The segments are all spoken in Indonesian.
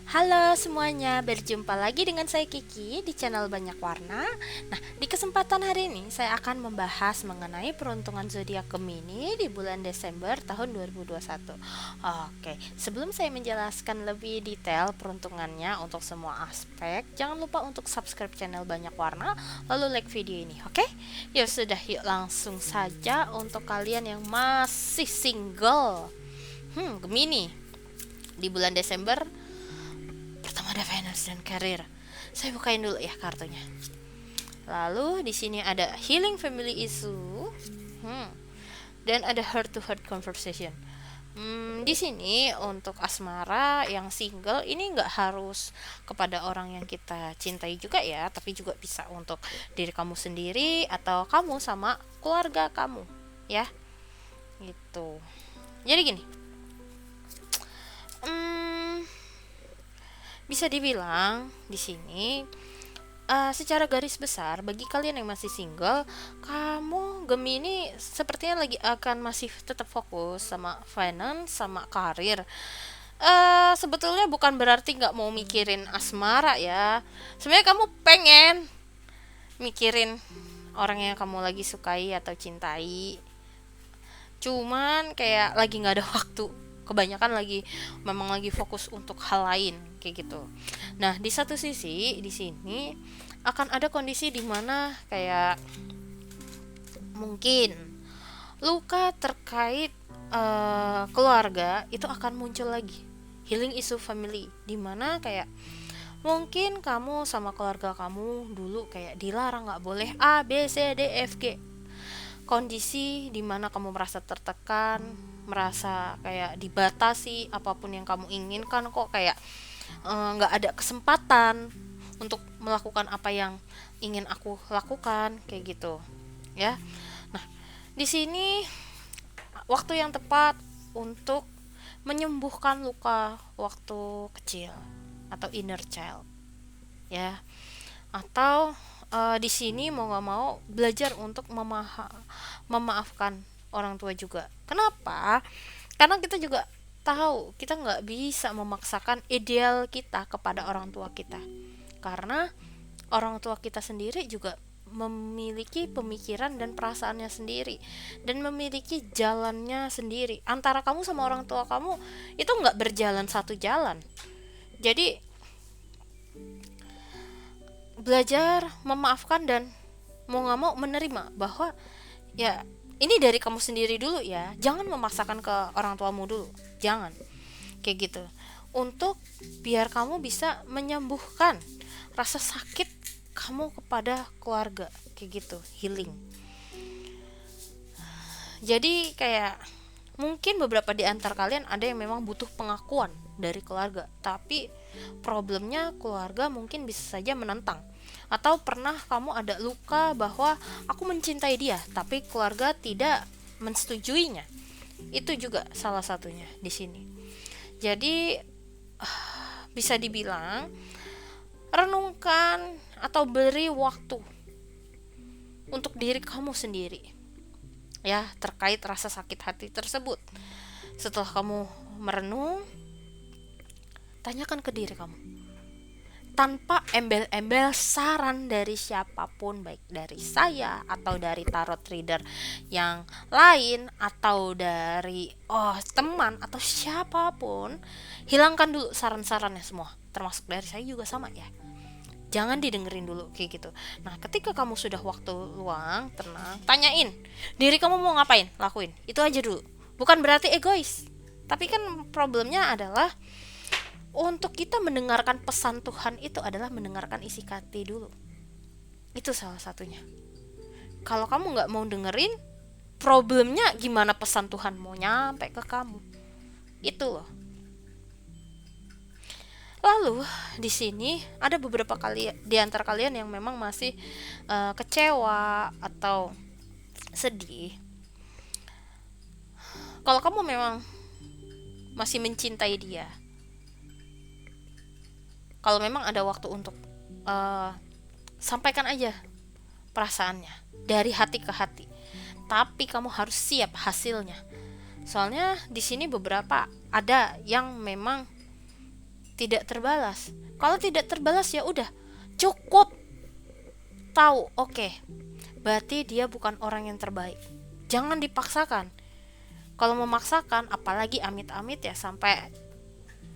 Halo semuanya, berjumpa lagi dengan saya Kiki di channel Banyak Warna. Nah, di kesempatan hari ini saya akan membahas mengenai peruntungan zodiak Gemini di bulan Desember tahun 2021. Oke, sebelum saya menjelaskan lebih detail peruntungannya untuk semua aspek, jangan lupa untuk subscribe channel Banyak Warna, lalu like video ini, oke? Ya sudah, yuk langsung saja untuk kalian yang masih single. Gemini di bulan Desember. Pertama ada finance dan karir. Saya bukain dulu ya kartunya. Lalu di sini ada healing family issue. Dan ada heart to heart conversation. Di sini untuk asmara yang single ini nggak harus kepada orang yang kita cintai juga ya, tapi juga bisa untuk diri kamu sendiri atau kamu sama keluarga kamu, ya, gitu. Jadi gini, hmm, bisa dibilang di sini secara garis besar bagi kalian yang masih single, kamu Gemini sepertinya lagi akan masih tetap fokus sama finance sama karir. Sebetulnya bukan berarti nggak mau mikirin asmara ya. Sebenarnya kamu pengen mikirin orang yang kamu lagi sukai atau cintai. Cuman kayak lagi nggak ada waktu. Kebanyakan memang lagi fokus untuk hal lain kayak gitu. Nah, di satu sisi di sini akan ada kondisi di mana kayak mungkin luka terkait keluarga itu akan muncul lagi. Healing issue family di mana kayak mungkin kamu sama keluarga kamu dulu kayak dilarang nggak boleh A B C D F G, kondisi di mana kamu merasa tertekan, merasa kayak dibatasi apapun yang kamu inginkan, kok kayak nggak ada kesempatan untuk melakukan apa yang ingin aku lakukan kayak gitu, ya. Nah, di sini waktu yang tepat untuk menyembuhkan luka waktu kecil atau inner child, ya. Atau di sini mau nggak mau belajar untuk memaafkan orang tua juga. Kenapa? Karena kita juga tahu kita nggak bisa memaksakan ideal kita kepada orang tua kita, karena orang tua kita sendiri juga memiliki pemikiran dan perasaannya sendiri dan memiliki jalannya sendiri. Antara kamu sama orang tua kamu itu nggak berjalan satu jalan. Jadi belajar memaafkan dan mau nggak mau menerima bahwa ya ini dari kamu sendiri dulu ya, jangan memaksakan ke orang tuamu dulu, jangan kayak gitu, untuk biar kamu bisa menyembuhkan rasa sakit kamu kepada keluarga kayak gitu, healing. Jadi kayak mungkin beberapa di antar kalian ada yang memang butuh pengakuan dari keluarga, tapi problemnya keluarga mungkin bisa saja menentang. Atau pernah kamu ada luka bahwa aku mencintai dia, tapi keluarga tidak mensetujuinya. Itu juga salah satunya di sini. Jadi bisa dibilang renungkan atau beri waktu untuk diri kamu sendiri, ya, terkait rasa sakit hati tersebut. Setelah kamu merenung, tanyakan ke diri kamu tanpa embel-embel saran dari siapapun, baik dari saya atau dari tarot reader yang lain atau dari teman atau siapapun. Hilangkan dulu saran-sarannya semua, termasuk dari saya juga sama ya. Jangan didengerin dulu kayak gitu. Nah, ketika kamu sudah waktu luang, tenang, tanyain diri kamu mau ngapain, lakuin itu aja dulu. Bukan berarti egois, tapi kan problemnya adalah untuk kita mendengarkan pesan Tuhan itu adalah mendengarkan isi hati dulu. Itu salah satunya. Kalau kamu nggak mau dengerin, problemnya gimana pesan Tuhan mau nyampe ke kamu? Itu loh. Lalu di sini ada beberapa kali di antara kalian yang memang masih kecewa atau sedih. Kalau kamu memang masih mencintai dia, kalau memang ada waktu untuk sampaikan aja perasaannya dari hati ke hati. Tapi kamu harus siap hasilnya. Soalnya di sini beberapa ada yang memang tidak terbalas. Kalau tidak terbalas ya udah, cukup tahu, oke, berarti dia bukan orang yang terbaik. Jangan dipaksakan. Kalau memaksakan, apalagi amit-amit ya sampai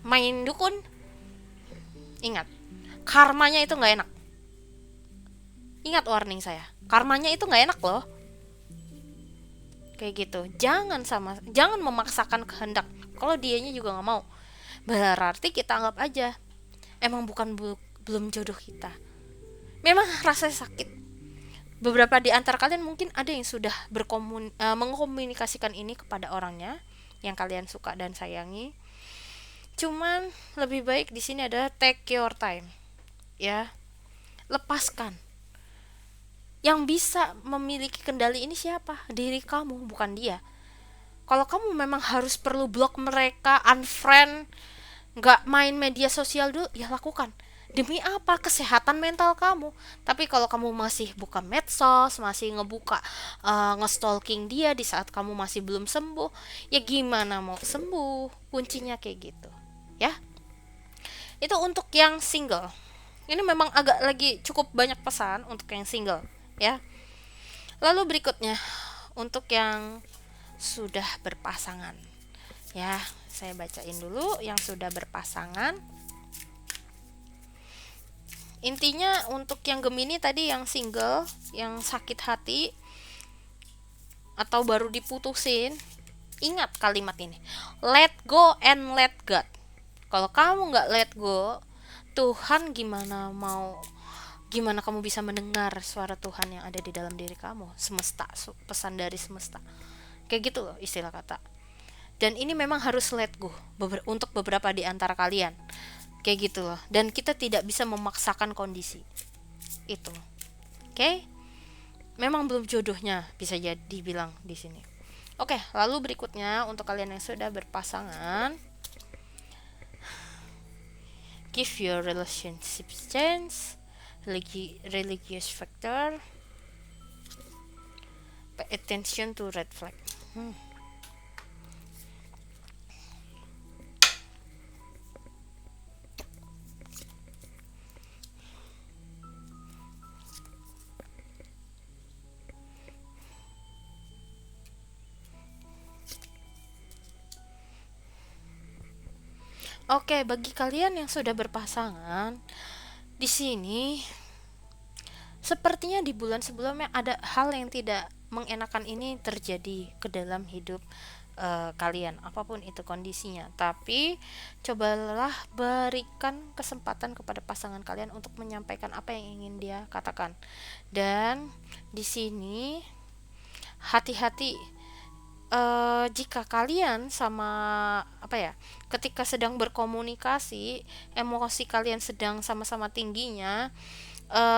main dukun, ingat, karmanya itu nggak enak. Ingat warning saya, karmanya itu nggak enak loh. Kayak gitu, jangan memaksakan kehendak kalau dianya juga nggak mau. Berarti kita anggap aja emang belum jodoh kita. Memang rasanya sakit. Beberapa di antara kalian mungkin ada yang sudah mengkomunikasikan ini kepada orangnya yang kalian suka dan sayangi. Cuman lebih baik di sini adalah take your time, ya. Lepaskan. Yang bisa memiliki kendali ini siapa? Diri kamu, bukan dia. Kalau kamu memang harus perlu blok mereka, unfriend, nggak main media sosial dulu, ya lakukan. Demi apa? Kesehatan mental kamu. Tapi kalau kamu masih buka medsos, masih nge-stalking dia di saat kamu masih belum sembuh, ya gimana mau sembuh? Kuncinya kayak gitu, ya. Itu untuk yang single. Ini memang agak lagi cukup banyak pesan untuk yang single, ya. Lalu berikutnya untuk yang sudah berpasangan. Ya, saya bacain dulu yang sudah berpasangan. Intinya untuk yang Gemini tadi, yang single, yang sakit hati atau baru diputusin, ingat kalimat ini. Let go and let God. Kalau kamu nggak let go, Tuhan gimana kamu bisa mendengar suara Tuhan yang ada di dalam diri kamu? Semesta, pesan dari semesta. Kayak gitu loh istilah kata. Dan ini memang harus let go untuk beberapa di antara kalian. Kayak gitu loh. Dan kita tidak bisa memaksakan kondisi. Itu. Oke? Memang belum jodohnya, bisa jadi dibilang di sini. Oke, lalu berikutnya untuk kalian yang sudah berpasangan, give your relationship chance, religious factor, pay attention to red flag. Oke, bagi kalian yang sudah berpasangan, di sini sepertinya di bulan sebelumnya ada hal yang tidak mengenakan ini terjadi ke dalam hidup kalian, apapun itu kondisinya. Tapi cobalah berikan kesempatan kepada pasangan kalian untuk menyampaikan apa yang ingin dia katakan. Dan di sini hati-hati jika kalian ketika sedang berkomunikasi, emosi kalian sedang sama-sama tingginya,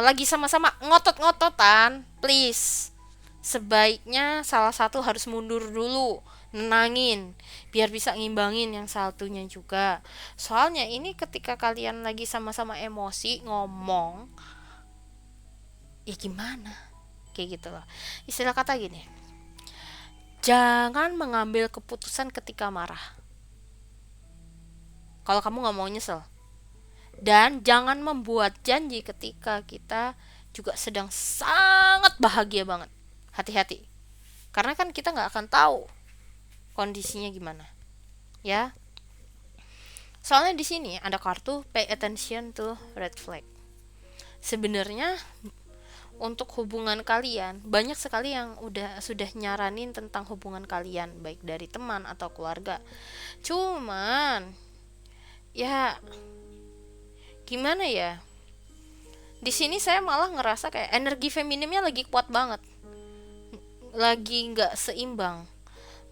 lagi sama-sama ngotot-ngototan, please, sebaiknya salah satu harus mundur dulu, nenangin, biar bisa ngimbangin yang satunya juga. Soalnya ini ketika kalian lagi sama-sama emosi ngomong, ya gimana? Kayak gitu loh. Istilah kata gini, jangan mengambil keputusan ketika marah. Kalau kamu nggak mau nyesel. Dan jangan membuat janji ketika kita juga sedang sangat bahagia banget. Hati-hati. Karena kan kita nggak akan tahu kondisinya gimana. Ya. Soalnya di sini ada kartu pay attention to red flag. Sebenarnya untuk hubungan kalian, banyak sekali yang sudah nyaranin tentang hubungan kalian, baik dari teman atau keluarga. Cuman ya gimana ya, di sini saya malah ngerasa kayak energi feminimnya lagi kuat banget, lagi nggak seimbang,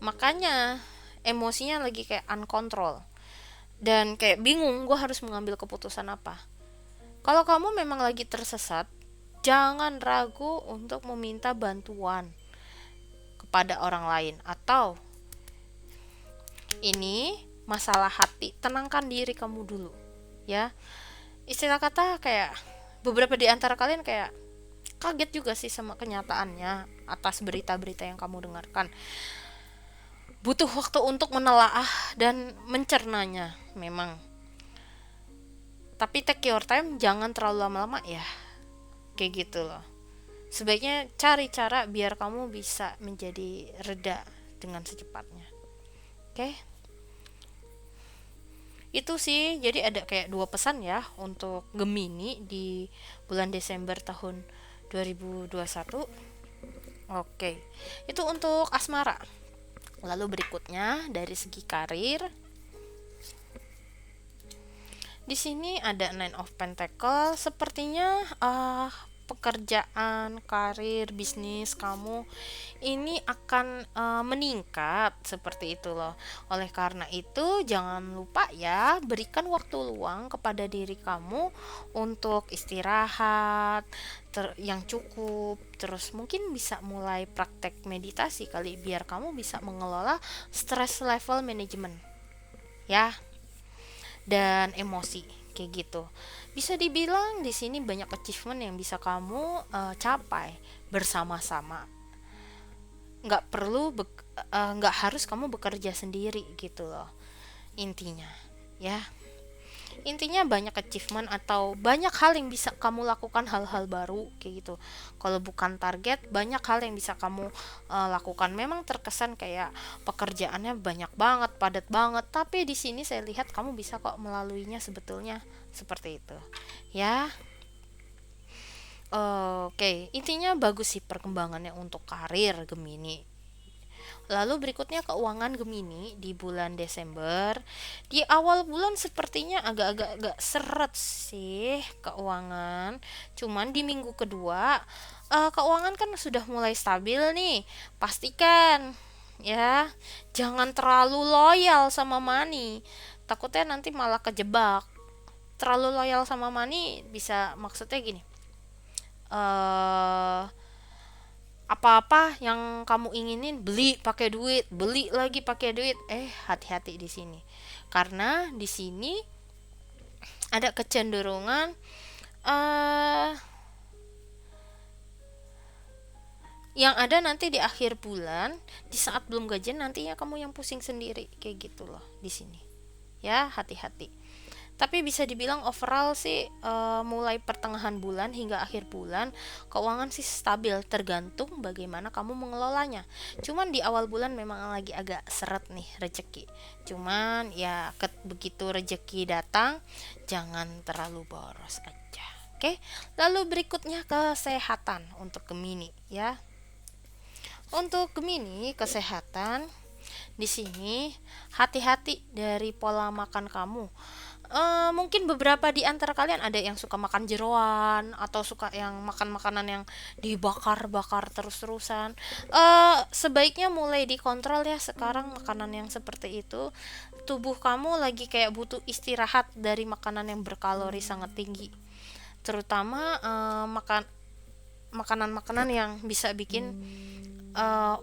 makanya emosinya lagi kayak uncontrol dan kayak bingung gue harus mengambil keputusan apa. Kalau kamu memang lagi tersesat, jangan ragu untuk meminta bantuan kepada orang lain. Atau ini masalah hati, tenangkan diri kamu dulu, ya. Istilah kata kayak beberapa di antara kalian kayak kaget juga sih sama kenyataannya atas berita-berita yang kamu dengarkan. Butuh waktu untuk menelaah dan mencernanya memang. Tapi take your time, jangan terlalu lama-lama ya, kayak gitu loh. Sebaiknya cari cara biar kamu bisa menjadi reda dengan secepatnya. Oke, itu sih. Jadi ada kayak dua pesan ya untuk Gemini di bulan Desember tahun 2021. Oke, itu untuk asmara. Lalu berikutnya dari segi karir, di sini ada Nine of Pentacles. Sepertinya pekerjaan, karir, bisnis kamu ini akan meningkat seperti itu loh. Oleh karena itu, jangan lupa ya, berikan waktu luang kepada diri kamu untuk istirahat yang cukup. Terus mungkin bisa mulai praktek meditasi kali biar kamu bisa mengelola stress level management ya, dan emosi kayak gitu. Bisa dibilang di sini banyak achievement yang bisa kamu capai bersama-sama. Nggak harus kamu bekerja sendiri gitu loh. Intinya, ya. Intinya banyak achievement atau banyak hal yang bisa kamu lakukan, hal-hal baru kayak gitu. Kalau bukan target, banyak hal yang bisa kamu lakukan. Memang terkesan kayak pekerjaannya banyak banget, padat banget, tapi di sini saya lihat kamu bisa kok melaluinya sebetulnya seperti itu. Ya. Oke, intinya bagus sih perkembangannya untuk karir Gemini. Lalu berikutnya keuangan Gemini di bulan Desember. Di awal bulan sepertinya agak-agak seret sih keuangan. Cuman di minggu kedua keuangan kan sudah mulai stabil nih. Pastikan ya, jangan terlalu loyal sama money. Takutnya nanti malah kejebak. Terlalu loyal sama money bisa, maksudnya gini. eh Apa-apa yang kamu inginin beli pakai duit, beli lagi pakai duit. Hati-hati di sini. Karena di sini ada kecenderungan eh yang ada nanti di akhir bulan, di saat belum gajian nantinya kamu yang pusing sendiri kayak gitu loh di sini. Ya, hati-hati. Tapi bisa dibilang overall sih mulai pertengahan bulan hingga akhir bulan keuangan sih stabil, tergantung bagaimana kamu mengelolanya. Cuman di awal bulan memang lagi agak seret nih rezeki. Cuman ya begitu rezeki datang jangan terlalu boros aja. Oke. Lalu berikutnya kesehatan untuk Gemini ya. Untuk Gemini kesehatan di sini hati-hati dari pola makan kamu. Mungkin beberapa di antara kalian ada yang suka makan jeroan atau suka yang makan makanan yang dibakar-bakar terus-terusan. Sebaiknya mulai dikontrol ya sekarang makanan yang seperti itu. Tubuh kamu lagi kayak butuh istirahat dari makanan yang berkalori sangat tinggi. Terutama makanan-makanan yang bisa bikin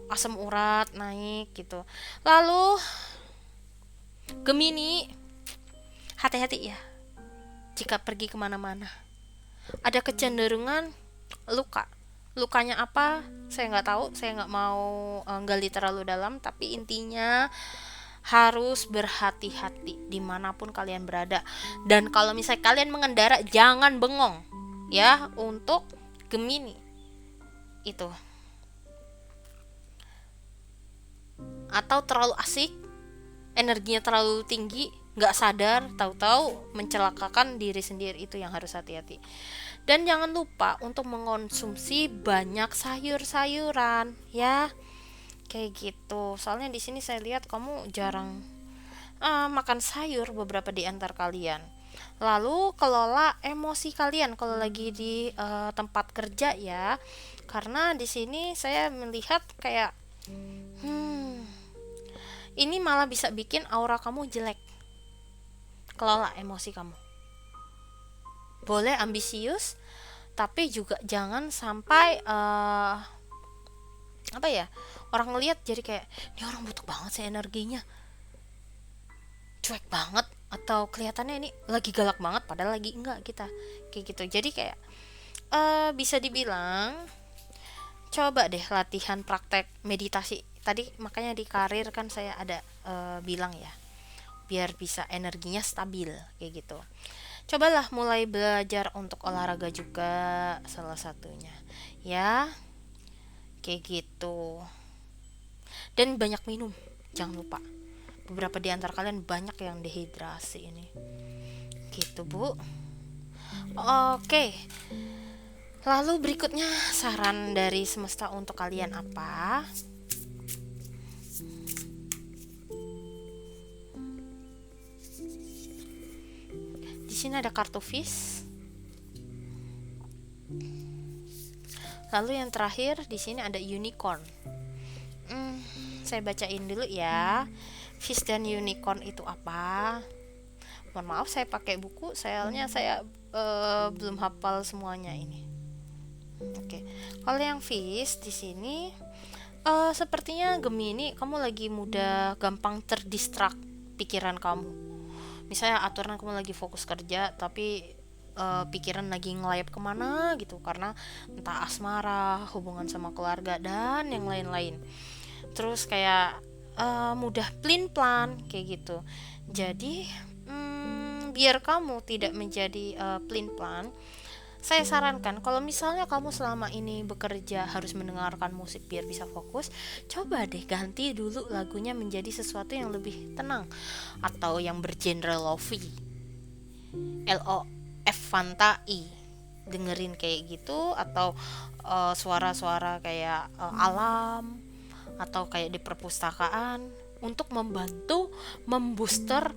asam urat naik gitu. Lalu Gemini, hati-hati ya jika pergi kemana-mana. Ada kecenderungan lukanya apa saya nggak tahu, saya nggak mau gali terlalu dalam, tapi intinya harus berhati-hati dimanapun kalian berada. Dan kalau misalnya kalian mengendara jangan bengong ya untuk Gemini itu, atau terlalu asik, energinya terlalu tinggi, nggak sadar, tahu-tahu mencelakakan diri sendiri. Itu yang harus hati-hati. Dan jangan lupa untuk mengonsumsi banyak sayur-sayuran ya, kayak gitu. Soalnya di sini saya lihat kamu jarang makan sayur beberapa di antar kalian. Lalu kelola emosi kalian kalau lagi di tempat kerja ya, karena di sini saya melihat kayak ini malah bisa bikin aura kamu jelek. Kelola emosi kamu. Boleh ambisius, tapi juga jangan sampai orang ngelihat jadi kayak ini orang butuh banget sih energinya, cuek banget, atau kelihatannya ini lagi galak banget padahal lagi enggak kita kayak gitu. Jadi kayak bisa dibilang coba deh latihan praktek meditasi tadi. Makanya di karir kan saya ada bilang ya, biar bisa energinya stabil kayak gitu. Cobalah mulai belajar untuk olahraga juga salah satunya. Ya, kayak gitu. Dan banyak minum, jangan lupa. Beberapa di antara kalian banyak yang dehidrasi ini. Gitu, Bu. Oke. Lalu berikutnya saran dari semesta untuk kalian apa? Di sini ada kartu fish. Lalu yang terakhir di sini ada unicorn. Saya bacain dulu ya. Fish dan unicorn itu apa? Mohon maaf saya pakai buku, soalnya saya belum hafal semuanya ini. Oke. Kalau yang fish di sini sepertinya Gemini, kamu lagi mudah gampang terdistrak pikiran kamu. Misalnya aturan kamu lagi fokus kerja tapi pikiran lagi ngelayap kemana gitu karena entah asmara, hubungan sama keluarga dan yang lain-lain. Terus kayak mudah plan kayak gitu. Jadi biar kamu tidak menjadi plan, saya sarankan kalau misalnya kamu selama ini bekerja harus mendengarkan musik biar bisa fokus, coba deh ganti dulu lagunya menjadi sesuatu yang lebih tenang atau yang bergenre lofi, LOF Fantai, dengerin kayak gitu, atau suara-suara kayak alam atau kayak di perpustakaan untuk membantu membooster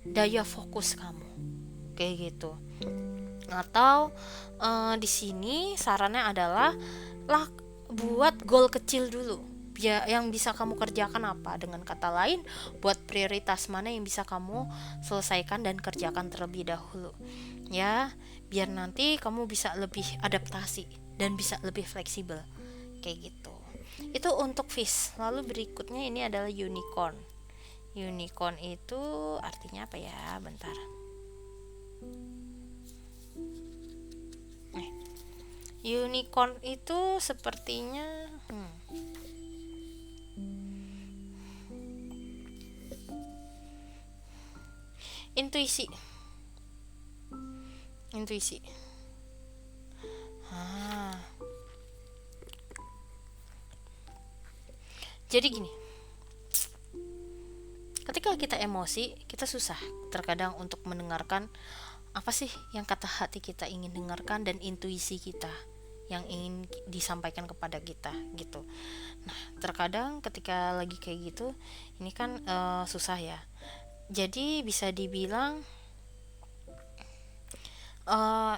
daya fokus kamu kayak gitu. Atau di sini sarannya adalah buat goal kecil dulu ya, yang bisa kamu kerjakan apa, dengan kata lain buat prioritas mana yang bisa kamu selesaikan dan kerjakan terlebih dahulu ya, biar nanti kamu bisa lebih adaptasi dan bisa lebih fleksibel kayak gitu. Itu untuk fish. Lalu berikutnya ini adalah unicorn. Unicorn itu artinya apa ya, bentar. Unicorn itu sepertinya intuisi. Jadi gini, ketika kita emosi, kita susah terkadang untuk mendengarkan apa sih yang kata hati kita ingin dengarkan dan intuisi kita yang ingin disampaikan kepada kita gitu. Nah, terkadang ketika lagi kayak gitu, ini kan susah ya. Jadi bisa dibilang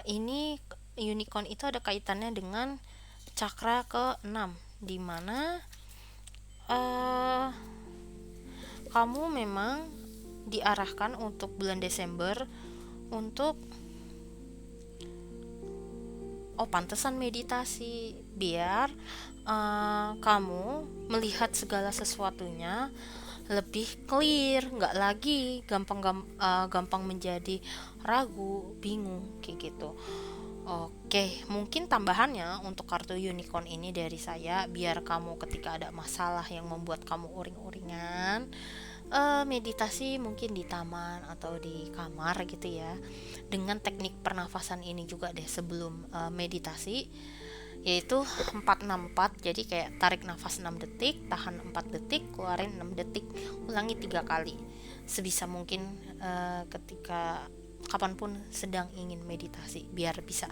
ini unicorn itu ada kaitannya dengan cakra ke-6, di mana kamu memang diarahkan untuk bulan Desember untuk pantesan meditasi biar kamu melihat segala sesuatunya lebih clear, nggak lagi gampang menjadi ragu, bingung kayak gitu. Oke, mungkin tambahannya untuk kartu unicorn ini dari saya, biar kamu ketika ada masalah yang membuat kamu uring-uringan, meditasi mungkin di taman atau di kamar gitu ya, dengan teknik pernafasan ini juga deh sebelum meditasi, yaitu 464. Jadi kayak tarik nafas 6 detik, tahan 4 detik, keluarin 6 detik, ulangi 3 kali sebisa mungkin ketika kapanpun sedang ingin meditasi, biar bisa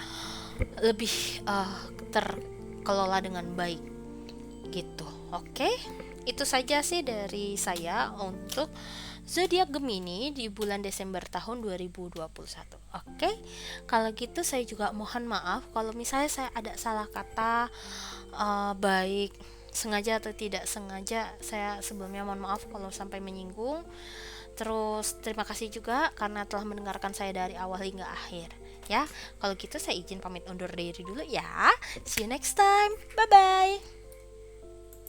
lebih terkelola dengan baik gitu. Oke, itu saja sih dari saya untuk zodiak Gemini di bulan Desember tahun 2021. Oke, kalau gitu saya juga mohon maaf kalau misalnya saya ada salah kata, baik sengaja atau tidak sengaja. Saya sebelumnya mohon maaf kalau sampai menyinggung. Terus terima kasih juga karena telah mendengarkan saya dari awal hingga akhir ya. Kalau gitu saya izin pamit undur diri dulu ya. See you next time. Bye bye.